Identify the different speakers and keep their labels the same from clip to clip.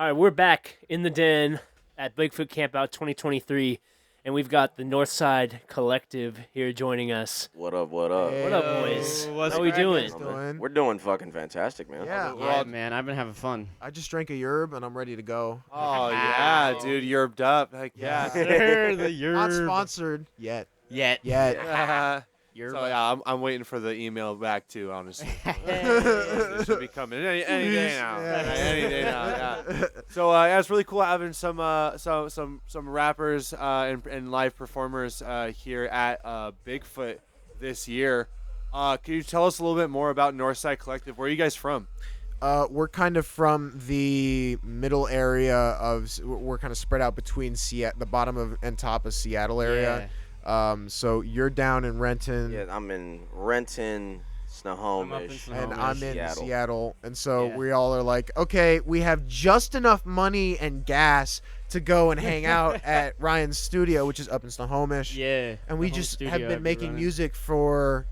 Speaker 1: All right, we're back in the den at Bigfoot Campout 2023, and we've got the Northside Collective here joining us.
Speaker 2: What up, what up?
Speaker 1: What up, boys?
Speaker 3: What's
Speaker 1: How we doing?
Speaker 3: cracking?
Speaker 2: We're doing fucking fantastic, man.
Speaker 3: Yeah,
Speaker 4: Yeah,
Speaker 3: man, I've been having fun.
Speaker 4: I just drank a yerb and I'm ready to go.
Speaker 5: Oh yeah, dude, yerbed up. Heck yeah.
Speaker 3: Sir, the yerb.
Speaker 4: Not sponsored yet.
Speaker 3: Yet.
Speaker 4: Yet.
Speaker 3: Yerb.
Speaker 5: So yeah, I'm waiting for the email back too. Honestly, it should be coming any day now. Any day now. Yeah. So yeah, it's really cool having some rappers and live performers here at Bigfoot this year. Can you tell us a little bit more about Northside Collective? Where are you guys from?
Speaker 4: We're kind of from the middle area of. We're kind of spread out between the bottom of and top of Seattle area. So you're down in Renton.
Speaker 2: Yeah, I'm in Renton, Snohomish,
Speaker 4: And I'm in
Speaker 2: Seattle.
Speaker 4: Seattle. And so we all are like, okay, we have just enough money and gas to go and hang out at Ryan's studio, which is up in Snohomish.
Speaker 3: Yeah.
Speaker 4: And we just have been making music for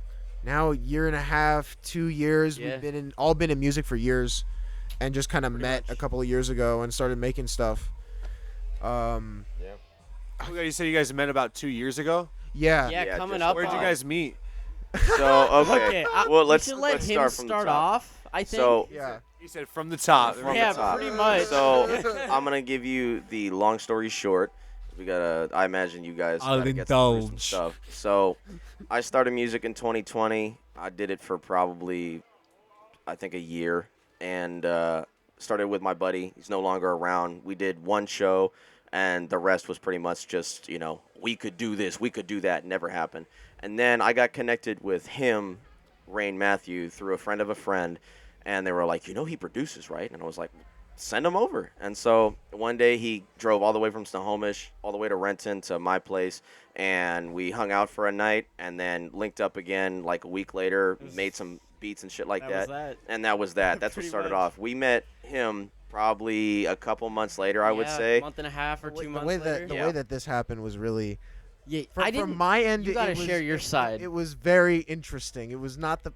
Speaker 4: now a year and a half, 2 years.
Speaker 3: Yeah.
Speaker 4: We've all been in music for years, and just kind of met a couple of years ago and started making stuff.
Speaker 5: You said you guys met about 2 years ago.
Speaker 4: Yeah.
Speaker 3: Yeah,
Speaker 2: Yeah,
Speaker 3: coming
Speaker 2: just-
Speaker 3: up.
Speaker 5: Where'd you guys meet?
Speaker 2: So okay, well
Speaker 3: we should let him
Speaker 2: start from the
Speaker 3: start
Speaker 2: top.
Speaker 3: off. I think.
Speaker 2: So
Speaker 4: Yeah.
Speaker 5: You said from the top.
Speaker 2: From
Speaker 3: yeah,
Speaker 2: the top.
Speaker 3: pretty much.
Speaker 2: So I'm gonna give you the long story short. We gotta. I imagine you guys gotta get through some stuff. So I started music in 2020. I did it for probably, I think, a year, and started with my buddy. He's no longer around. We did one show, and the rest was pretty much just, we could do this, we could do that. Never happened. And then I got connected with him, Rain Matthew, through a friend of a friend, and they were like, he produces, right? And I was like, send him over. And so one day he drove all the way from Snohomish all the way to Renton to my place, and we hung out for a night and then linked up again like a week later, made some beats and shit like
Speaker 3: That was
Speaker 2: that.
Speaker 3: that.
Speaker 2: And that was that. That's what
Speaker 3: Pretty
Speaker 2: started
Speaker 3: much.
Speaker 2: off. We met him probably a couple months later, I would
Speaker 3: Yeah,
Speaker 2: say.
Speaker 3: a month and a half or 2
Speaker 4: The
Speaker 3: months
Speaker 4: way
Speaker 3: later.
Speaker 4: that the way that this happened was really
Speaker 3: yeah,
Speaker 4: from my end.
Speaker 3: You gotta
Speaker 4: it was,
Speaker 3: share your side.
Speaker 4: It was very interesting. It was not the.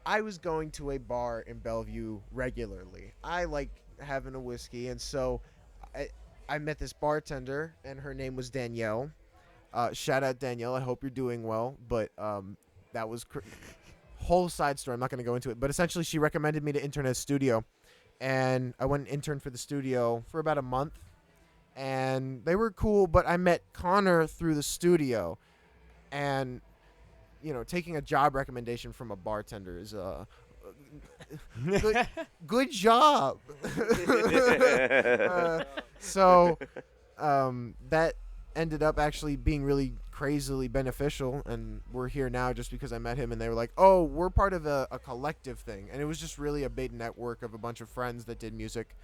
Speaker 4: I was going to a bar in Bellevue regularly. I like having a whiskey, and so I met this bartender, and her name was Danielle. Shout out Danielle. I hope you're doing well. But that was whole side story. I'm not going to go into it. But essentially, she recommended me to intern at a studio, and I went and interned for the studio for about a month. And they were cool, but I met Connor through the studio, and taking a job recommendation from a bartender is good job. So that ended up actually being really crazily beneficial, and we're here now just because I met him, and they were like, oh, we're part of a collective thing. And it was just really a big network of a bunch of friends that did music,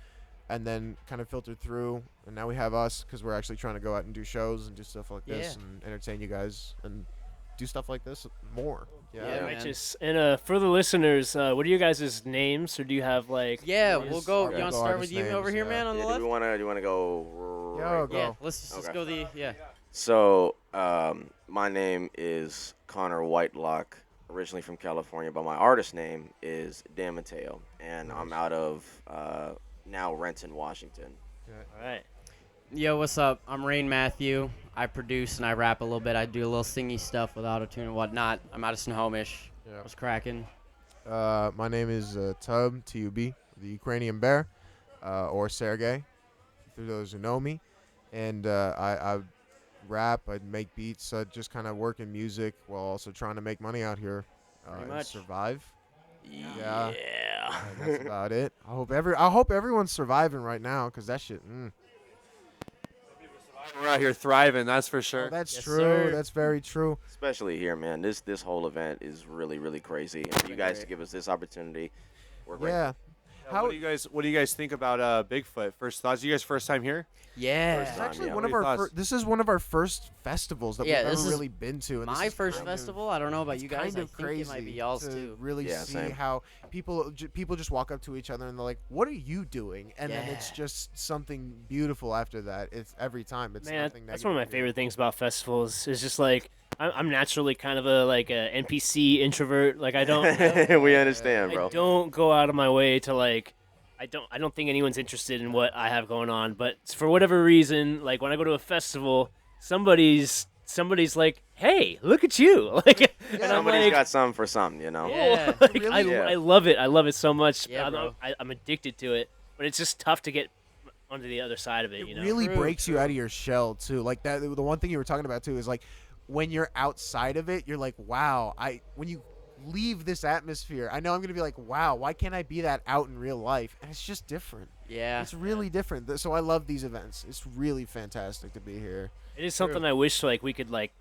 Speaker 4: and then kind of filtered through, and now we have us because we're actually trying to go out and do shows and do stuff like this and entertain you guys and do stuff like this more.
Speaker 3: Yeah, man.
Speaker 1: Righteous. And for the listeners, what are you guys' names, or do you have like?
Speaker 3: Yeah,
Speaker 1: names?
Speaker 3: we'll go.
Speaker 4: Okay.
Speaker 3: You want to
Speaker 4: Go
Speaker 3: start
Speaker 4: artist
Speaker 3: with you over
Speaker 4: names,
Speaker 3: here,
Speaker 4: yeah.
Speaker 3: man, on the
Speaker 2: Do
Speaker 3: left?
Speaker 2: you wanna go?
Speaker 4: Yo, go.
Speaker 3: Yeah, let's just
Speaker 2: Okay.
Speaker 3: go the
Speaker 2: So, my name is Connor Whitelock, originally from California, but my artist name is Dan Mateo, and I'm out of now Renton, Washington.
Speaker 1: All right.
Speaker 3: Yo, what's up? I'm Rain Matthew. I produce and I rap a little bit. I do a little singy stuff with autotune and whatnot. I'm out of Snohomish.
Speaker 4: Yeah.
Speaker 3: What's cracking?
Speaker 4: My name is Tub, T-U-B, the Ukrainian bear, or Sergey, for those who know me. And I rap, I make beats, I just kind of work in music while also trying to make money out here and
Speaker 3: much.
Speaker 4: survive.
Speaker 2: Yeah.
Speaker 4: And that's about it. I hope everyone's surviving right now, because that shit.
Speaker 5: We're out here thriving, that's for sure.
Speaker 4: Oh, that's
Speaker 3: Yes,
Speaker 4: true.
Speaker 3: sir.
Speaker 4: That's very true.
Speaker 2: Especially here, man. This whole event is really, really crazy. And for you guys to give us this opportunity, we're grateful.
Speaker 4: Yeah.
Speaker 5: What do you guys think about Bigfoot? First thoughts? You guys first time here?
Speaker 3: Yeah.
Speaker 2: First
Speaker 4: It's
Speaker 2: time,
Speaker 4: actually
Speaker 2: yeah.
Speaker 4: one
Speaker 5: What
Speaker 4: of
Speaker 5: are your
Speaker 4: our
Speaker 5: thoughts?
Speaker 4: this is one of our first festivals that
Speaker 3: Yeah,
Speaker 4: we've
Speaker 3: this
Speaker 4: ever
Speaker 3: is
Speaker 4: really been to. And this
Speaker 3: My
Speaker 4: is
Speaker 3: first
Speaker 4: kind of-
Speaker 3: festival. I don't know about you guys.
Speaker 4: kind of
Speaker 3: I think
Speaker 4: crazy
Speaker 3: it might be y'all's
Speaker 4: to
Speaker 3: too.
Speaker 4: really
Speaker 2: Yeah,
Speaker 4: see
Speaker 2: same.
Speaker 4: how people just walk up to each other and they're like, "What are you doing?" And then it's
Speaker 3: Yeah.
Speaker 4: just something beautiful after that. It's every time. It's
Speaker 1: Man,
Speaker 4: nothing
Speaker 1: that's one of my
Speaker 4: negative.
Speaker 1: favorite things about festivals. Is just like I'm naturally kind of a NPC introvert. Like I don't
Speaker 2: we understand,
Speaker 1: I
Speaker 2: bro.
Speaker 1: don't go out of my way to like I don't think anyone's interested in what I have going on. But for whatever reason, like when I go to a festival, somebody's like, "Hey, look at you!" Like, and I'm
Speaker 2: Somebody's
Speaker 1: like,
Speaker 2: got something for something, you know.
Speaker 3: Yeah.
Speaker 1: like,
Speaker 4: Really?
Speaker 2: Yeah.
Speaker 1: I love it. I love it so much.
Speaker 3: Yeah, bro.
Speaker 1: I'm addicted to it. But it's just tough to get onto the other side of it.
Speaker 4: It
Speaker 1: You know.
Speaker 4: really
Speaker 3: True,
Speaker 4: breaks you
Speaker 3: true.
Speaker 4: out of your shell too. Like that. The one thing you were talking about too is like when you're outside of it, you're like, wow. When you leave this atmosphere, I know I'm gonna be like, wow. Why can't I be that out in real life? And it's just different.
Speaker 3: Yeah.
Speaker 4: It's really different. So I love these events. It's really fantastic to be here.
Speaker 1: It is something I wish like we could like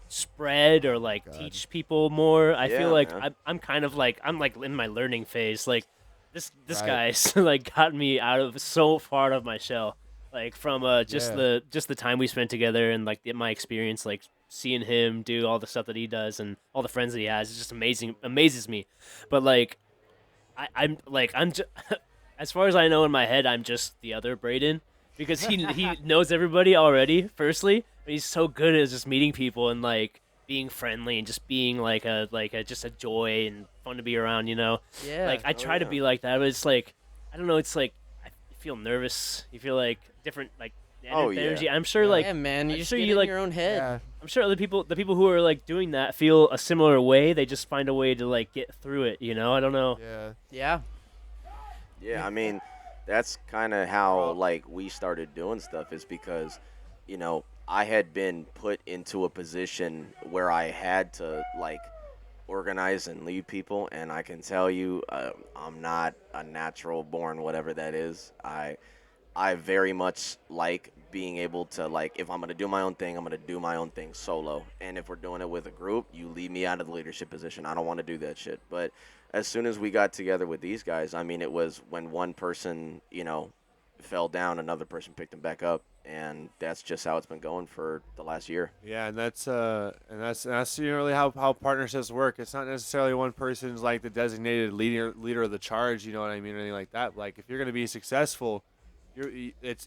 Speaker 1: spread or like teach people more. I
Speaker 2: Yeah,
Speaker 1: feel like
Speaker 2: man.
Speaker 1: I'm kind of like I'm like in my learning phase. Like this
Speaker 4: Right.
Speaker 1: guy's like got me out of so far out of my shell. Like from just
Speaker 4: Yeah.
Speaker 1: the time we spent together and like my experience like seeing him do all the stuff that he does and all the friends that he has is just amazes me. But like I'm just as far as I know in my head I'm just the other Braden because he knows everybody already firstly. But he's so good at just meeting people and like being friendly and just being like a just a joy and fun to be around, you know.
Speaker 3: Yeah.
Speaker 1: Like I try to
Speaker 2: yeah.
Speaker 1: be like that, but it's like I don't know. It's like I feel nervous. You feel like different, like
Speaker 2: Oh, yeah.
Speaker 1: energy. I'm sure, like
Speaker 3: yeah, man. You
Speaker 1: I'm
Speaker 3: just
Speaker 1: sure
Speaker 3: get
Speaker 1: you
Speaker 3: in
Speaker 1: like.
Speaker 3: your own head.
Speaker 4: Yeah.
Speaker 1: I'm sure the people who are like doing that feel a similar way. They just find a way to like get through it. You know, I don't know.
Speaker 4: Yeah.
Speaker 3: Yeah.
Speaker 2: Yeah, I mean, that's kind of how like we started doing stuff is because, you know, I had been put into a position where I had to like organize and lead people, and I can tell you, I'm not a natural born whatever that is. I very much like being able to like if I'm gonna do my own thing, I'm gonna do my own thing solo. And if we're doing it with a group, you leave me out of the leadership position. I don't want to do that shit. But as soon as we got together with these guys, I mean, it was when one person, you know, fell down, another person picked him back up, and that's just how it's been going for the last year.
Speaker 5: Yeah, and that's really how partnerships work. It's not necessarily one person's like the designated leader of the charge. You know what I mean, or anything like that. Like if you're gonna be successful,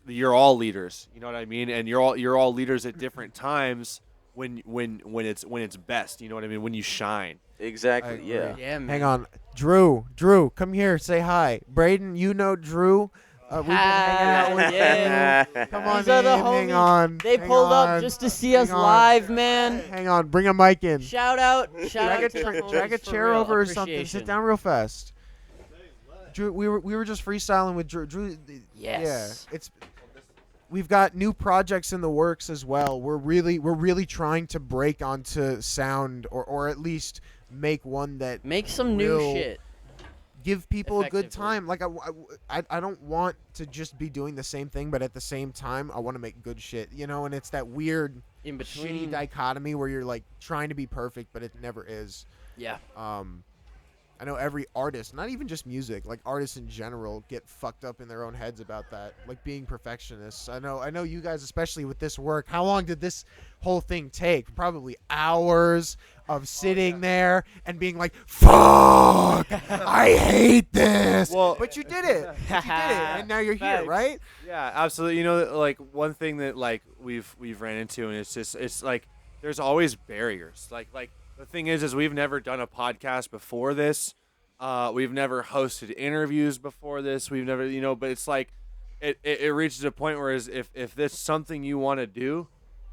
Speaker 5: you're all leaders. You know what I mean, and you're all leaders at different times when it's best. You know what I mean, when you shine.
Speaker 2: Exactly.
Speaker 4: I
Speaker 2: Yeah.
Speaker 4: agree.
Speaker 3: Yeah, man.
Speaker 4: Hang on, Drew, come here, say hi. Braden, you know Drew. We've been hanging out with
Speaker 3: Yeah.
Speaker 4: Drew. Come on,
Speaker 3: These are the
Speaker 4: in, hang
Speaker 3: homies.
Speaker 4: on.
Speaker 3: They
Speaker 4: hang
Speaker 3: pulled
Speaker 4: on,
Speaker 3: up just to see
Speaker 4: hang
Speaker 3: us
Speaker 4: on.
Speaker 3: live, man.
Speaker 4: Hang on, bring a mic in.
Speaker 3: Shout out to the
Speaker 4: Drag a
Speaker 3: homies for
Speaker 4: chair
Speaker 3: real.
Speaker 4: over or something. Sit
Speaker 3: Appreciation.
Speaker 4: down real fast. Drew, we were just freestyling with Drew.
Speaker 3: Yes.
Speaker 4: Yeah, we've got new projects in the works as well. We're really trying to break onto sound or at least make one that
Speaker 3: Make some new
Speaker 4: will
Speaker 3: shit.
Speaker 4: give people a good
Speaker 3: Effectively.
Speaker 4: time. Like I don't want to just be doing the same thing, but at the same time I want to make good shit, you know. And it's that weird
Speaker 3: In
Speaker 4: shitty
Speaker 3: between.
Speaker 4: dichotomy where you're like trying to be perfect, but it never is.
Speaker 3: Yeah.
Speaker 4: I know every artist, not even just music, like artists in general, get fucked up in their own heads about that, like being perfectionists. I know you guys, especially with this work. How long did this whole thing take? Probably hours of sitting there and being like, "Fuck, I hate this."
Speaker 5: Well-
Speaker 4: but you did it. And now you're here,
Speaker 3: Facts.
Speaker 4: right?
Speaker 5: Yeah, absolutely. You know, like one thing that like we've ran into, and it's like there's always barriers. Like the thing is we've never done a podcast before this. We've never hosted interviews before this. We've never, you know, but it's like it reaches a point where if this is something you want to do,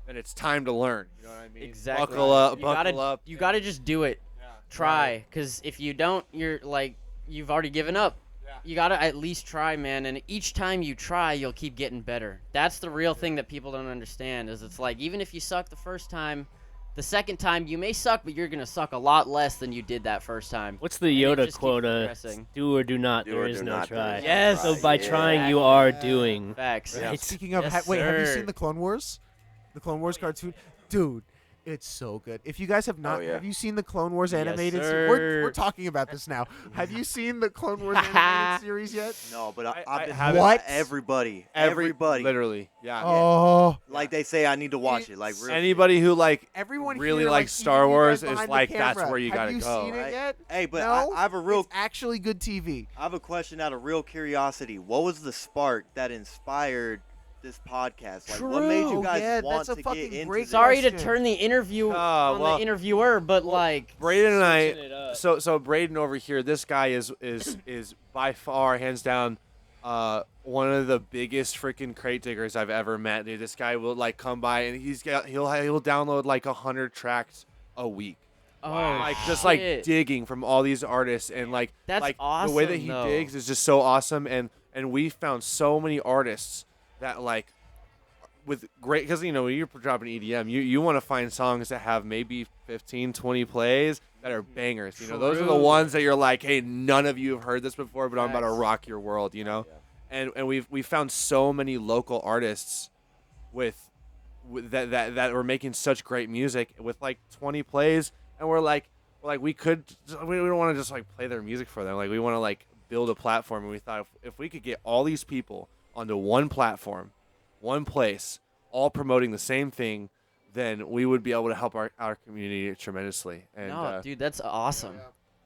Speaker 5: then it's time to learn. You know what I mean?
Speaker 3: Exactly.
Speaker 5: Buckle up,
Speaker 3: You
Speaker 5: buckle
Speaker 3: gotta,
Speaker 5: up.
Speaker 3: You gotta just do it.
Speaker 5: Yeah.
Speaker 3: Try, because if you don't, you're like you've already given up.
Speaker 5: Yeah.
Speaker 3: You gotta at least try, man. And each time you try, you'll keep getting better. That's the real thing that people don't understand. Is it's like even if you suck the first time, the second time you may suck, but you're gonna suck a lot less than you did that first time.
Speaker 1: What's the
Speaker 3: And it
Speaker 1: Yoda
Speaker 3: just keeps
Speaker 1: quote?
Speaker 3: progressing.
Speaker 1: Do or do not.
Speaker 2: Do
Speaker 1: There
Speaker 2: or
Speaker 1: is
Speaker 2: do
Speaker 1: no
Speaker 2: not, there
Speaker 1: try.
Speaker 2: is no
Speaker 3: Yes.
Speaker 1: So
Speaker 2: try.
Speaker 1: by
Speaker 2: Yeah.
Speaker 1: trying, you are doing.
Speaker 3: Facts.
Speaker 1: Right.
Speaker 4: Speaking of,
Speaker 3: Yes,
Speaker 4: wait, have you
Speaker 3: sir.
Speaker 4: seen the Clone Wars? The Clone Wars cartoon, dude. It's so good. If you guys have not,
Speaker 2: Oh, yeah.
Speaker 4: have you seen the Clone Wars
Speaker 3: Yes,
Speaker 4: animated?
Speaker 3: sir.
Speaker 4: We're talking about this now. Have you seen the Clone Wars animated series yet?
Speaker 6: No, but
Speaker 5: I
Speaker 6: I've been
Speaker 5: haven't-
Speaker 4: What?
Speaker 6: everybody,
Speaker 5: Literally, yeah.
Speaker 4: Oh,
Speaker 6: like they say, I need to watch it. Like real
Speaker 5: Anybody who like
Speaker 4: everyone
Speaker 5: really
Speaker 4: here,
Speaker 5: likes
Speaker 4: even
Speaker 5: Star
Speaker 4: you guys
Speaker 5: Wars is
Speaker 4: behind the
Speaker 5: like that's
Speaker 4: camera.
Speaker 5: where you
Speaker 4: have
Speaker 5: gotta
Speaker 4: you
Speaker 5: go.
Speaker 4: seen it
Speaker 6: right?
Speaker 4: yet?
Speaker 6: Hey, but
Speaker 4: No?
Speaker 6: I have a real,
Speaker 4: It's actually good TV.
Speaker 6: I have a question out of real curiosity. What was the spark that inspired this podcast? Like,
Speaker 3: True.
Speaker 6: what made you
Speaker 4: Oh,
Speaker 6: guys
Speaker 4: yeah,
Speaker 6: want
Speaker 4: that's a
Speaker 6: to
Speaker 4: fucking
Speaker 6: get into
Speaker 4: great
Speaker 6: this?
Speaker 3: Sorry to
Speaker 4: question.
Speaker 3: turn the interview on
Speaker 5: well,
Speaker 3: the interviewer, but like
Speaker 5: Braden and
Speaker 1: Switching it up.
Speaker 5: so Braden over here, this guy is by far, hands down, one of the biggest freaking crate diggers I've ever met. Dude, this guy will like come by and he'll download like 100 tracks a week.
Speaker 3: oh,
Speaker 5: Like just
Speaker 3: shit.
Speaker 5: like digging from all these artists, and like
Speaker 3: That's
Speaker 5: like
Speaker 3: awesome,
Speaker 5: the way that he
Speaker 3: though.
Speaker 5: digs is just so awesome. And we found so many artists that like with great, because when you're dropping EDM, you want to find songs that have maybe 15, 20 plays that are bangers. Those are the
Speaker 3: True.
Speaker 5: ones that you're like, hey, none of you have heard this before, but I'm about to
Speaker 3: Facts.
Speaker 5: rock your world. And we found so many local artists with that were making such great music with like 20 plays, and we don't want to just like play their music for them. Like we want to like build a platform, and we thought if we could get all these people onto one platform, one place, all promoting the same thing, then we would be able to help our community tremendously. And
Speaker 3: No, dude, that's awesome.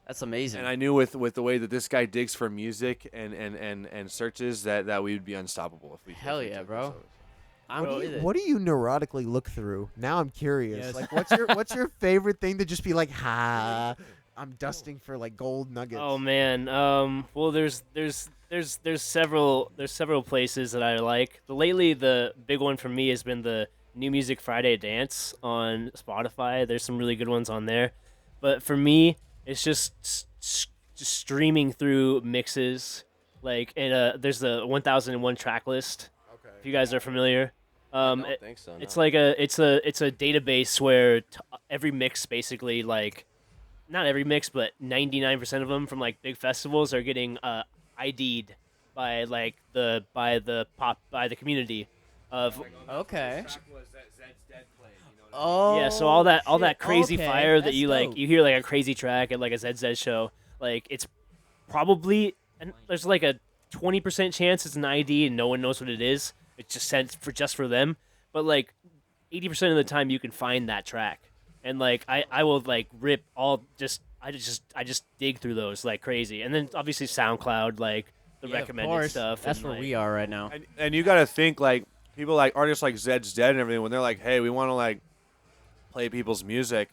Speaker 3: That's amazing.
Speaker 5: and I knew with the way that this guy digs for music and searches that we would be unstoppable if we
Speaker 3: Hell
Speaker 5: if we
Speaker 3: yeah,
Speaker 5: took
Speaker 3: bro.
Speaker 5: this over.
Speaker 3: I'm with it.
Speaker 4: What do you neurotically look through? Now I'm curious.
Speaker 1: Yes.
Speaker 4: Like, what's your favorite thing to just be like, I'm dusting for like gold nuggets.
Speaker 1: Oh man. Well, there's several places that I like. Lately, the big one for me has been the New Music Friday Dance on Spotify. There's some really good ones on there, but for me, it's just streaming through mixes. Like, and there's the 1001 track list.
Speaker 4: Okay.
Speaker 1: If you guys are familiar.
Speaker 2: I don't think so.
Speaker 1: It's
Speaker 2: no.
Speaker 1: like it's a database where every mix basically, like, not every mix, but 99% of them from like big festivals are getting ID'd by like the community of
Speaker 3: Okay. Oh.
Speaker 1: yeah. So all that
Speaker 3: shit.
Speaker 1: crazy
Speaker 3: Okay,
Speaker 1: fire that
Speaker 3: that's
Speaker 1: you like,
Speaker 3: dope.
Speaker 1: you hear like a crazy track at like a ZZ show, like it's probably, and there's like a 20% chance it's an ID and no one knows what it is. It's just sent for them, but like 80% of the time you can find that track, and like I will like rip all I just dig through those like crazy, and then obviously SoundCloud, like the
Speaker 3: Yeah, of
Speaker 1: recommended
Speaker 3: course.
Speaker 1: stuff.
Speaker 3: That's
Speaker 1: and,
Speaker 3: where
Speaker 1: like,
Speaker 3: we are right now.
Speaker 5: And you got to think like people like artists like Zed's Dead and everything, when they're like, hey, we want to like play people's music,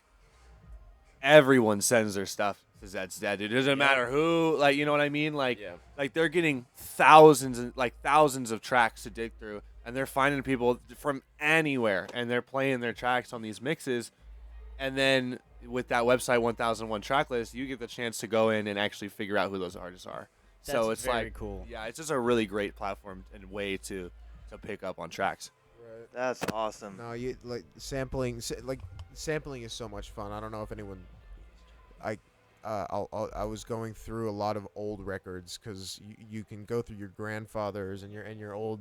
Speaker 5: everyone sends their stuff to Zed's Dead. It doesn't matter who, like, you know what I mean? Like,
Speaker 2: Yeah.
Speaker 5: like they're getting thousands of tracks to dig through, and they're finding people from anywhere, and they're playing their tracks on these mixes, and then with that website 1001 track list, you get the chance to go in and actually figure out who those artists are. So
Speaker 3: That's
Speaker 5: it's
Speaker 3: very
Speaker 5: like
Speaker 3: cool.
Speaker 5: Yeah, it's just a really great platform and way to pick up on tracks.
Speaker 6: That's awesome.
Speaker 4: No, you like sampling. Sampling is so much fun. I don't know if anyone. I was going through a lot of old records because you can go through your grandfathers and your old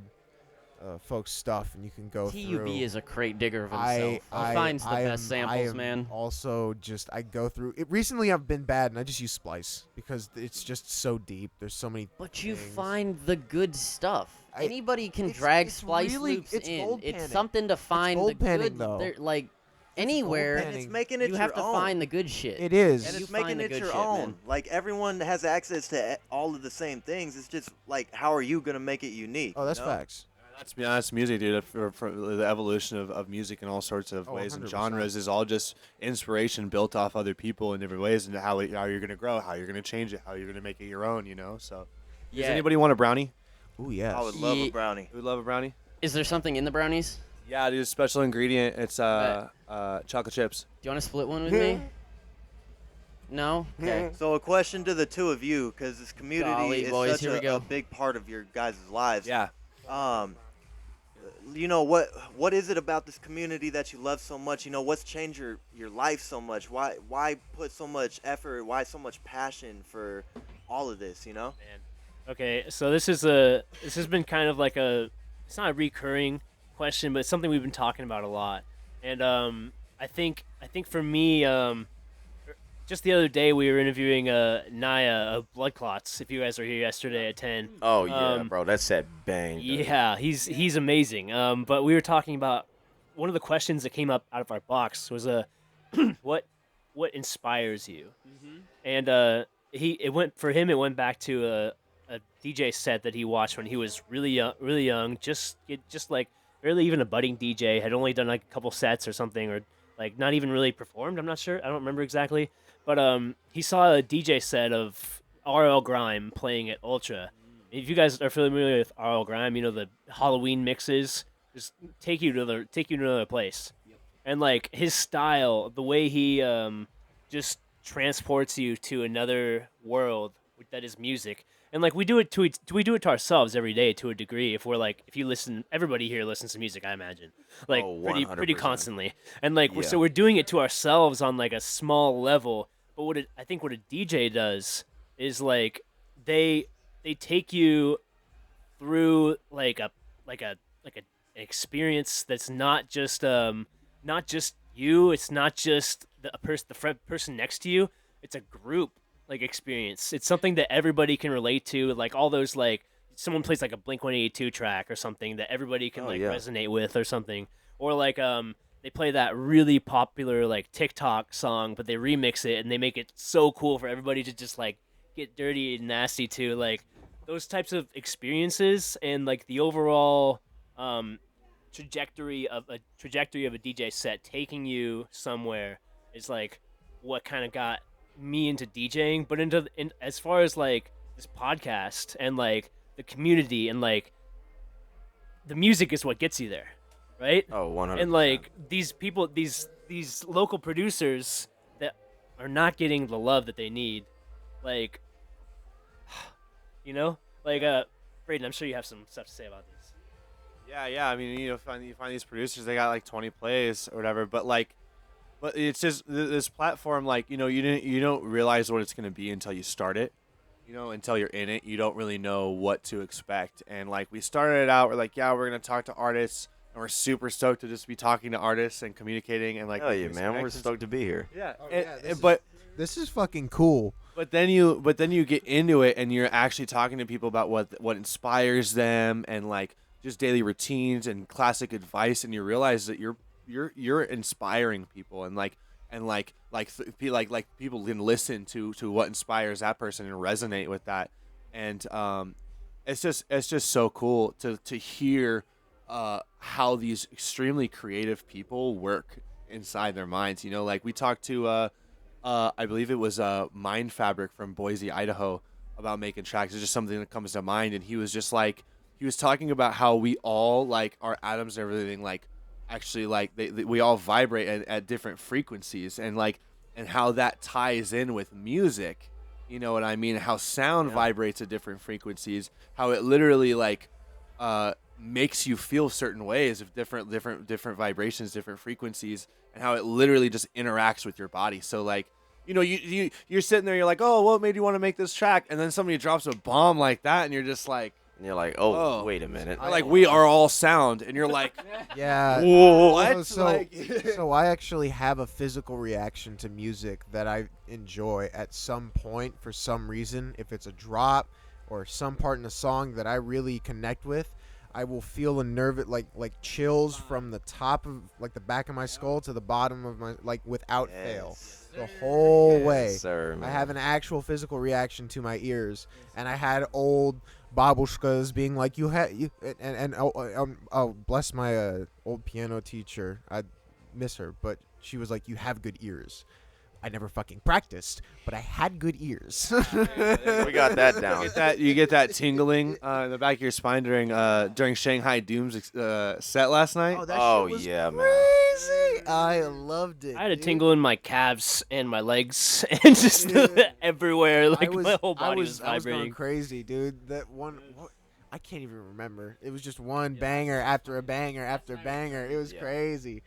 Speaker 4: folks' stuff, and you can go
Speaker 3: TUB
Speaker 4: through.
Speaker 3: is a crate digger of himself. He finds the best samples, man.
Speaker 4: Also, I go through it. Recently, I've been bad, and I just use Splice because it's just so deep. There's so many.
Speaker 3: But you
Speaker 4: things.
Speaker 3: find the good stuff. Anybody can
Speaker 4: it's-
Speaker 3: drag
Speaker 4: it's
Speaker 3: splice
Speaker 4: really-
Speaker 3: loops
Speaker 4: it's
Speaker 3: in.
Speaker 4: gold
Speaker 3: It's
Speaker 4: panning.
Speaker 3: something to find the
Speaker 4: gold panning,
Speaker 3: good.
Speaker 4: though.
Speaker 3: Like anywhere,
Speaker 4: gold
Speaker 6: And it's
Speaker 4: panning.
Speaker 6: making it
Speaker 3: you
Speaker 6: your
Speaker 3: have to
Speaker 6: own.
Speaker 3: find the good shit.
Speaker 4: It is.
Speaker 6: And
Speaker 3: You
Speaker 6: it's
Speaker 3: find
Speaker 6: making
Speaker 3: the
Speaker 6: it
Speaker 3: good
Speaker 6: your
Speaker 3: shit,
Speaker 6: own.
Speaker 3: man.
Speaker 6: Like, everyone has access to all of the same things. It's just like, how are you gonna make it unique?
Speaker 4: Oh, that's
Speaker 6: you know?
Speaker 4: facts.
Speaker 5: That's music, dude. For the evolution of music in all sorts of ways and
Speaker 4: 100%.
Speaker 5: genres is all just inspiration built off other people in different ways, and how you're gonna grow, how you're gonna change it, how you're gonna make it your own. So,
Speaker 3: Yeah.
Speaker 5: does anybody want a brownie?
Speaker 4: Ooh, yes.
Speaker 6: I would love
Speaker 3: Ye-
Speaker 6: a brownie.
Speaker 5: Who would love a brownie?
Speaker 3: Is there something in the brownies?
Speaker 5: Yeah, dude. Special ingredient. It's chocolate chips.
Speaker 3: Do you want to split one with me? No. Okay.
Speaker 6: So a question to the two of you, because this community
Speaker 3: Golly,
Speaker 6: is
Speaker 3: boys,
Speaker 6: such
Speaker 3: here we
Speaker 6: a
Speaker 3: go.
Speaker 6: big part of your guys' lives.
Speaker 5: Yeah.
Speaker 6: You know, what is it about this community that you love so much? You know, what's changed your life so much? Why put so much effort? Why so much passion for all of this? You know?
Speaker 1: Okay, so this has been kind of like it's not a recurring question, but it's something we've been talking about a lot. And I think for me, just the other day we were interviewing Naya of Blood Clots. If you guys were here yesterday at 10.
Speaker 2: Oh yeah, bro, that set bang. dude.
Speaker 1: Yeah, he's amazing. But we were talking about one of the questions that came up out of our box was what inspires you? And it went back to a DJ set that he watched when he was really young, just like barely even a budding DJ, had only done like a couple sets or something, or like not even really performed. I'm not sure. I don't remember exactly. But he saw a DJ set of RL Grime playing at Ultra. If you guys are familiar with RL Grime, the Halloween mixes just take you to another place. And like his style, the way he just transports you to another world that is music. And like we do it to ourselves every day to a degree. If you listen, everybody here listens to music, I imagine, like pretty
Speaker 2: 100%.
Speaker 1: constantly. And like
Speaker 2: Yeah.
Speaker 1: so we're doing it to ourselves on like a small level. But I think what a DJ does is like they take you through like an experience that's not just you. It's not just the person next to you. It's a group like experience. It's something that everybody can relate to. Like all those like someone plays like a Blink-182 track or something that everybody can
Speaker 2: Yeah.
Speaker 1: resonate with or something. Or like they play that really popular like TikTok song, but they remix it and they make it so cool for everybody to just like get dirty and nasty to. Like those types of experiences and like the overall trajectory of a DJ set taking you somewhere is like what kind of got me into DJing, but as far as like this podcast and like the community and like the music is what gets you there, right?
Speaker 2: Oh, 100%.
Speaker 1: And like these people, these local producers that are not getting the love that they need, like Braden, I'm sure you have some stuff to say about this.
Speaker 5: Yeah. I mean, you find these producers, they got like 20 plays or whatever, but it's just this platform. Like, you don't realize what it's gonna be until you start it. Until you're in it, you don't really know what to expect. And like we started it out, we're like, yeah, we're gonna talk to artists, and we're super stoked to just be talking to artists and communicating and like.
Speaker 2: Hell yeah, man! We're stoked to be here.
Speaker 5: Yeah,
Speaker 4: This is fucking cool.
Speaker 5: But then you get into it and you're actually talking to people about what inspires them and like just daily routines and classic advice, and you realize that you're inspiring people and people can listen to what inspires that person and resonate with that, and it's just so cool to hear how these extremely creative people work inside their minds. Like we talked to I believe it was Mind Fabric from Boise, Idaho, about making tracks. It's just something that comes to mind, and he was talking about how we all like our atoms and everything like actually like we all vibrate at different frequencies, and how that ties in with music. You know what I mean? How sound vibrates at different frequencies, how it literally like makes you feel certain ways of different vibrations, different frequencies, and how it literally just interacts with your body. So like, you're sitting there, you're like, oh, what made you want to make this track? And then somebody drops a bomb like that, and you're just like,
Speaker 2: oh, wait a minute.
Speaker 5: Like, we are all sound, and you're like,
Speaker 4: yeah.
Speaker 5: what?
Speaker 4: So I actually have a physical reaction to music that I enjoy at some point for some reason. If it's a drop or some part in a song that I really connect with, I will feel a nerve, like chills from the top of like the back of my skull to the bottom of my, like without fail, the whole way.
Speaker 2: Sir,
Speaker 4: I have an actual physical reaction to my ears, and I had old babushkas being like, bless my old piano teacher. I miss her, but she was like, you have good ears. I never fucking practiced, but I had good ears.
Speaker 2: We got that down.
Speaker 5: You get that tingling in the back of your spine during Shanghai Doom's set last night.
Speaker 4: Oh, that
Speaker 2: Oh,
Speaker 4: shit was
Speaker 2: yeah, man.
Speaker 4: crazy. I loved it.
Speaker 1: I had a
Speaker 4: dude.
Speaker 1: tingle in my calves and my legs and just everywhere. Like my whole body was
Speaker 4: I was going
Speaker 1: vibrating.
Speaker 4: crazy, dude. That one, I can't even remember. It was just one banger after a banger after banger. It was crazy.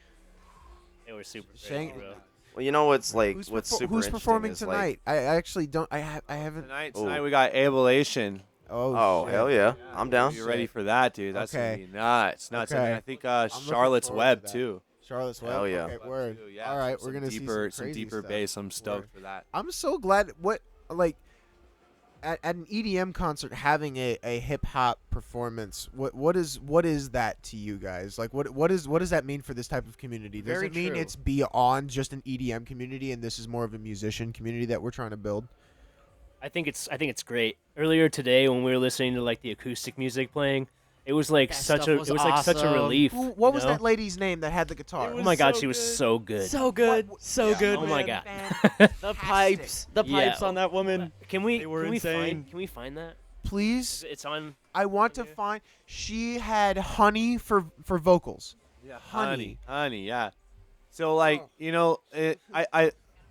Speaker 1: They were super
Speaker 4: Shang-
Speaker 1: crazy, bro.
Speaker 2: Well, you know what's like
Speaker 4: Who's
Speaker 2: what's
Speaker 4: perfor-
Speaker 2: super
Speaker 4: Who's
Speaker 2: interesting
Speaker 4: performing
Speaker 2: is,
Speaker 4: tonight? I actually don't. I haven't.
Speaker 5: Tonight we got Abelation.
Speaker 2: Oh,
Speaker 4: shit.
Speaker 2: hell yeah. I'm down.
Speaker 5: You're ready for that, dude? That's
Speaker 4: Okay.
Speaker 5: gonna be nuts.
Speaker 4: Okay.
Speaker 5: And I think
Speaker 4: looking
Speaker 5: Charlotte's
Speaker 4: forward to
Speaker 5: Web
Speaker 4: that.
Speaker 5: too.
Speaker 4: Charlotte's Web.
Speaker 2: Hell yeah.
Speaker 4: Okay, word.
Speaker 5: Yeah,
Speaker 4: All right,
Speaker 5: some
Speaker 4: we're gonna
Speaker 5: deeper,
Speaker 4: see some crazy
Speaker 5: deeper
Speaker 4: stuff.
Speaker 5: bass. I'm stoked
Speaker 4: Word.
Speaker 5: for that.
Speaker 4: I'm so glad. At an EDM concert, having a hip hop performance, what is that to you guys? Like, what does that mean for this type of community? Does
Speaker 3: Very
Speaker 4: it mean
Speaker 3: true.
Speaker 4: it's beyond just an EDM community, and this is more of a musician community that we're trying to build?
Speaker 1: I think it's great. Earlier today, when we were listening to like the acoustic music playing, it was like
Speaker 3: That
Speaker 1: such
Speaker 3: stuff
Speaker 1: a
Speaker 3: was
Speaker 1: it was like such a
Speaker 3: awesome.
Speaker 1: relief.
Speaker 4: What
Speaker 1: you
Speaker 4: was
Speaker 1: know?
Speaker 4: that lady's name that had the guitar?
Speaker 1: Oh my god, she was so good.
Speaker 3: So good, so good.
Speaker 1: Oh my
Speaker 3: man.
Speaker 1: god.
Speaker 3: The pipes
Speaker 1: Yeah.
Speaker 3: on that woman.
Speaker 1: Can we
Speaker 3: They were
Speaker 1: can we
Speaker 3: insane.
Speaker 1: find that?
Speaker 4: Please,
Speaker 1: It's on.
Speaker 4: I want to find. She had honey for vocals.
Speaker 5: Yeah,
Speaker 4: Honey.
Speaker 5: yeah. So like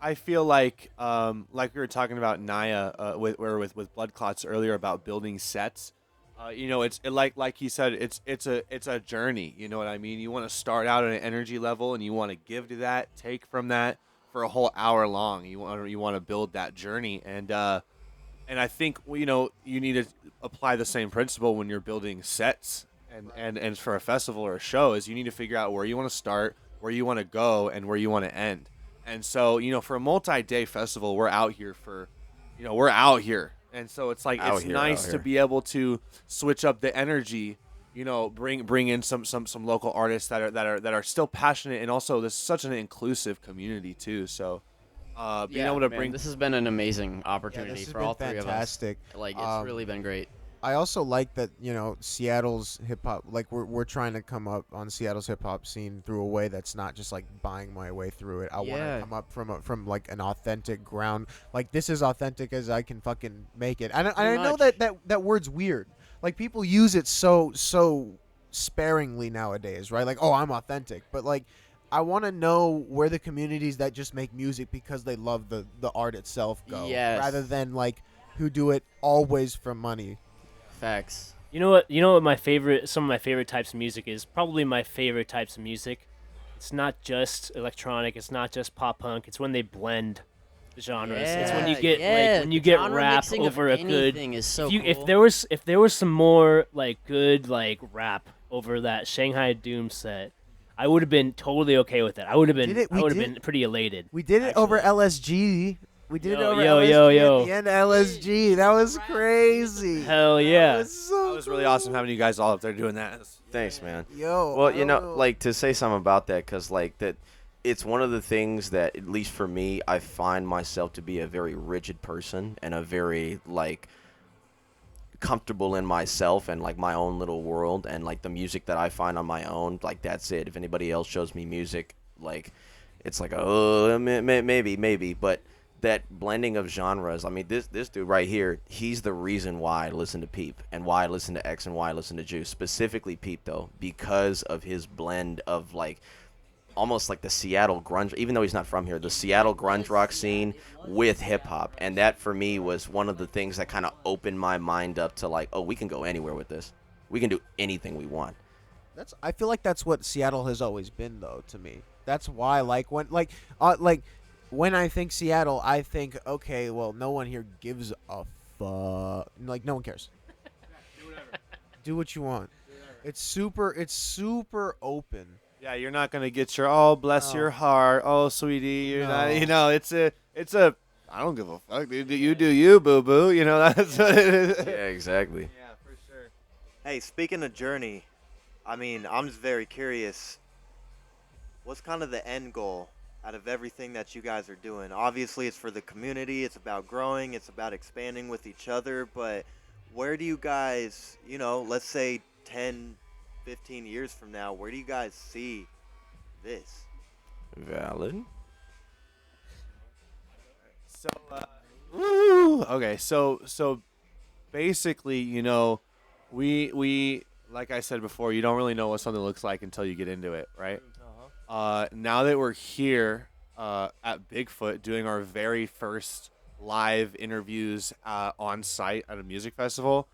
Speaker 5: I feel like we were talking about Naya with Blood Clots earlier about building sets. Like he said, it's a journey. You know what I mean? You want to start out at an energy level, and you want to give to that, take from that for a whole hour long. You want to build that journey, and I think you need to apply the same principle when you're building sets and for a festival or a show is you need to figure out where you want to start, where you want to go, and where you want to end. And so for a multi-day festival, we're out here we're out here. And so it's like it's nice to be able to switch up the energy, bring in some local artists that are still passionate, and also this is such an inclusive community too. So being able to bring
Speaker 3: this has been an amazing opportunity
Speaker 4: this has
Speaker 3: for
Speaker 4: been
Speaker 3: all three
Speaker 4: fantastic.
Speaker 3: of us. Like it's really been great.
Speaker 4: I also like that Seattle's hip hop, like we're trying to come up on Seattle's hip hop scene through a way that's not just like buying my way through it. I want to come up from like an authentic ground, like this is authentic as I can fucking make it. And I know that word's weird. Like people use it so sparingly nowadays, right? Like, oh, I'm authentic, but like I want to know where the communities that just make music because they love the art itself go, rather than like who do it always for money.
Speaker 3: Facts.
Speaker 1: You know what? Some of my favorite types of music is probably my favorite types of music. It's not just electronic. It's not just pop punk. It's when they blend genres. It's when you get when you get rap over a good.
Speaker 3: Is so
Speaker 1: cool. If there was some more like good like rap over that Shanghai Doom set, I would have been totally okay with it. I would have been pretty elated.
Speaker 4: We did it over LSG. We did it over
Speaker 1: LSG
Speaker 4: at the end of LSG. That was crazy.
Speaker 1: Hell yeah.
Speaker 5: That was really awesome having you guys all up there doing that.
Speaker 2: Thanks, man.
Speaker 4: Well,
Speaker 2: like to say something about that, because like that, it's one of the things that, at least for me, I find myself to be a very rigid person and a very like comfortable in myself and like my own little world, and like the music that I find on my own, like that's it. If anybody else shows me music, like it's like maybe, but that blending of genres. I mean, this dude right here, he's the reason why I listen to Peep and why I listen to X and why I listen to Juice. Specifically Peep, though, because of his blend of like almost like the Seattle grunge, even though he's not from here, the Seattle grunge rock scene with hip hop. And that for me was one of the things that kind of opened my mind up to like, oh, we can go anywhere with this. We can do anything we want.
Speaker 4: I feel like that's what Seattle has always been, though, to me. That's why when I think Seattle, I think, okay, well, no one here gives a fuck. Like, no one cares. Do what you want. It's super open.
Speaker 5: Yeah, you're not gonna get your bless your heart, sweetie. You're not, it's a I don't give a fuck, dude. You do you, boo boo. That's what it is.
Speaker 2: Yeah, exactly.
Speaker 5: Yeah, for sure.
Speaker 6: Hey, speaking of journey, I mean, I'm just very curious. What's kind of the end goal out of everything that you guys are doing? Obviously, it's for the community. It's about growing. It's about expanding with each other. But where do you guys, let's say 10, 15 years from now, where do you guys see this?
Speaker 2: Valid.
Speaker 5: So, okay. So basically, we like I said before, you don't really know what something looks like until you get into it, right? Now that we're here at Bigfoot doing our very first live interviews on site at a music festival,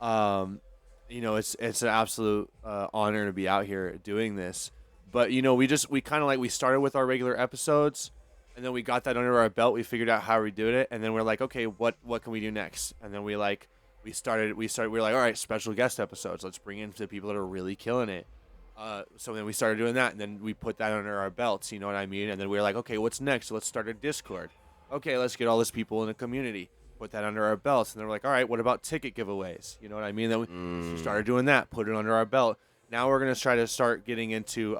Speaker 5: it's an absolute honor to be out here doing this. But we started with our regular episodes, and then we got that under our belt. We figured out how we do it, and then we're like, okay, what can we do next? And then we were like, all right, special guest episodes. Let's bring in the people that are really killing it. So then we started doing that, and then we put that under our belts, you know what I mean? And then we were like, okay, what's next? Let's start a Discord. Okay, let's get all these people in the community, put that under our belts. And then we're like, all right, what about ticket giveaways? You know what I mean? Then we started doing that, put it under our belt. Now we're going to try to start getting into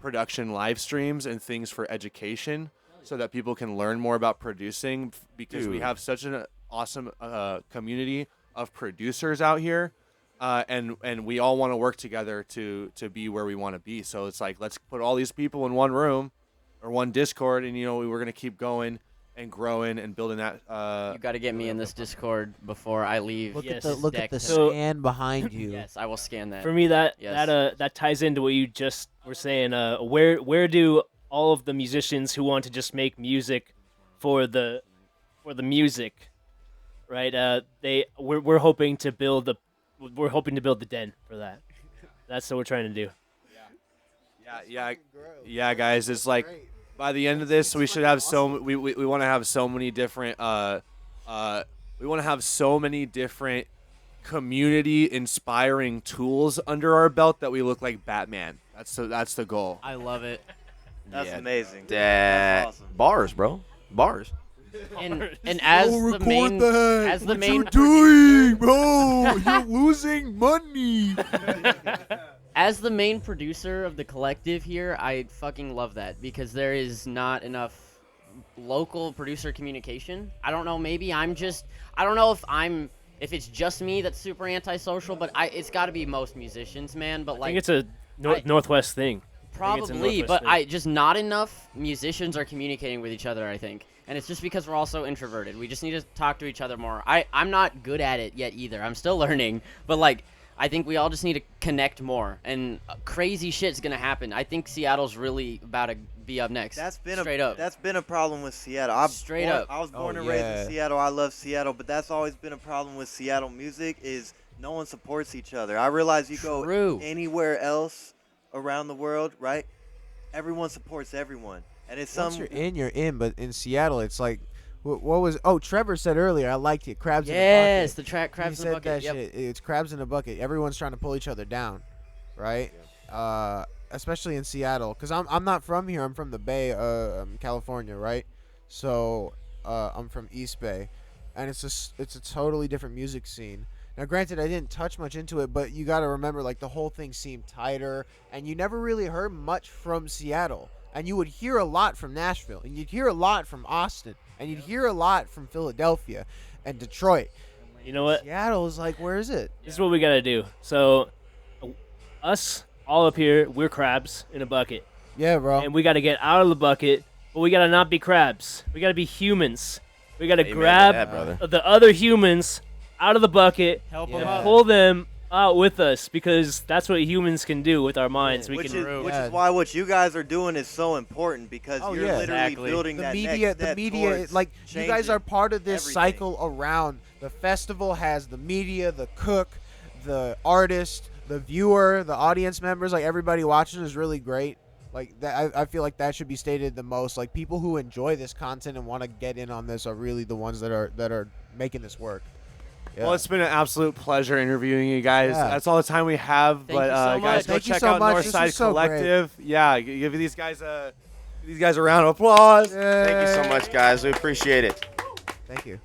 Speaker 5: production live streams and things for education so that people can learn more about producing, because we have such an awesome community of producers out here, and we all want to work together to be where we want to be. So it's like, let's put all these people in one room or one Discord, and we're gonna keep going and growing and building that.
Speaker 3: You got to get me in this Discord before I leave.
Speaker 4: Look
Speaker 1: Yes.
Speaker 4: at the
Speaker 1: So-
Speaker 4: scan behind you.
Speaker 3: Yes, I will scan that.
Speaker 1: For me, that
Speaker 3: Yes.
Speaker 1: that ties into what you just were saying. Where do all of the musicians who want to just make music for the music, right? We're hoping to build the den for that. That's what we're trying to do.
Speaker 5: Yeah, guys. It's like by the end of this, we should have we want to have so many different we want to have so many different community inspiring tools under our belt that we look like Batman. That's the goal.
Speaker 3: I love it.
Speaker 6: That's amazing.
Speaker 2: That's
Speaker 6: awesome.
Speaker 2: Bars, bro. Bars.
Speaker 3: And as the main
Speaker 4: doing, bro? You're losing money.
Speaker 3: As the main producer of the collective here, I fucking love that because there is not enough local producer communication. I don't know, maybe I don't know if it's just me that's super antisocial, but it's got to be most musicians, man. But
Speaker 1: I think it's a Northwest thing.
Speaker 3: Probably, but just not enough musicians are communicating with each other, I think. And it's just because we're all so introverted. We just need to talk to each other more. I'm not good at it yet either. I'm still learning, but I think we all just need to connect more, and crazy shit's gonna happen. I think Seattle's really about to be up next.
Speaker 6: That's been
Speaker 3: That's
Speaker 6: been a problem with Seattle.
Speaker 3: Straight up.
Speaker 6: I was born and raised in Seattle. I love Seattle, but that's always been a problem with Seattle music is no one supports each other. I realize you go anywhere else around the world, right? Everyone supports everyone, and it's
Speaker 4: Once you're in, but in Seattle, it's like. What was? Oh, Trevor said earlier. I liked it. Crabs in a bucket.
Speaker 3: Yes, the track crabs in a bucket.
Speaker 4: He said that shit. It's crabs in a bucket. Everyone's trying to pull each other down, right? Especially in Seattle, because I'm not from here. I'm from the Bay, California, right? So I'm from East Bay, and it's a totally different music scene. Now, granted, I didn't touch much into it, but you got to remember, like, the whole thing seemed tighter, and you never really heard much from Seattle. And you would hear a lot from Nashville, and you'd hear a lot from Austin, and you'd hear a lot from Philadelphia and Detroit.
Speaker 1: You know what?
Speaker 4: Seattle is like, where is it?
Speaker 1: This is what we gotta do. So, us all up here, we're crabs in a bucket,
Speaker 4: Yeah, bro.
Speaker 1: and we gotta get out of the bucket. But we gotta not be crabs. We gotta be humans. We gotta
Speaker 2: Amen to
Speaker 1: grab
Speaker 2: that, brother.
Speaker 1: the other humans out of the bucket
Speaker 3: Help
Speaker 1: and
Speaker 3: them out.
Speaker 1: pull them out with us, because that's what humans can do with our minds.
Speaker 6: which is why what you guys are doing is so important because you're literally
Speaker 3: Exactly.
Speaker 6: building
Speaker 4: the
Speaker 6: that
Speaker 4: media,
Speaker 6: next
Speaker 4: the
Speaker 6: step
Speaker 4: media,
Speaker 6: towards
Speaker 4: like you guys
Speaker 6: changing
Speaker 4: are part of this
Speaker 6: everything.
Speaker 4: cycle around. The festival has the media, the cook, the artist, the viewer, the audience members. Like everybody watching is really great. Like that, I feel like that should be stated the most. Like people who enjoy this content and want to get in on this are really the ones that are making this work. Yeah.
Speaker 5: Well, it's been an absolute pleasure interviewing you guys.
Speaker 4: Yeah.
Speaker 5: That's all the time we have.
Speaker 3: Thank you so
Speaker 5: guys,
Speaker 3: much.
Speaker 5: go
Speaker 4: Thank you
Speaker 5: check
Speaker 4: so
Speaker 5: out
Speaker 4: much. This
Speaker 5: Northside
Speaker 4: was so great.
Speaker 5: Collective. Yeah, give these guys a round of applause.
Speaker 2: Thank you so much, guys. We appreciate it.
Speaker 4: Thank you.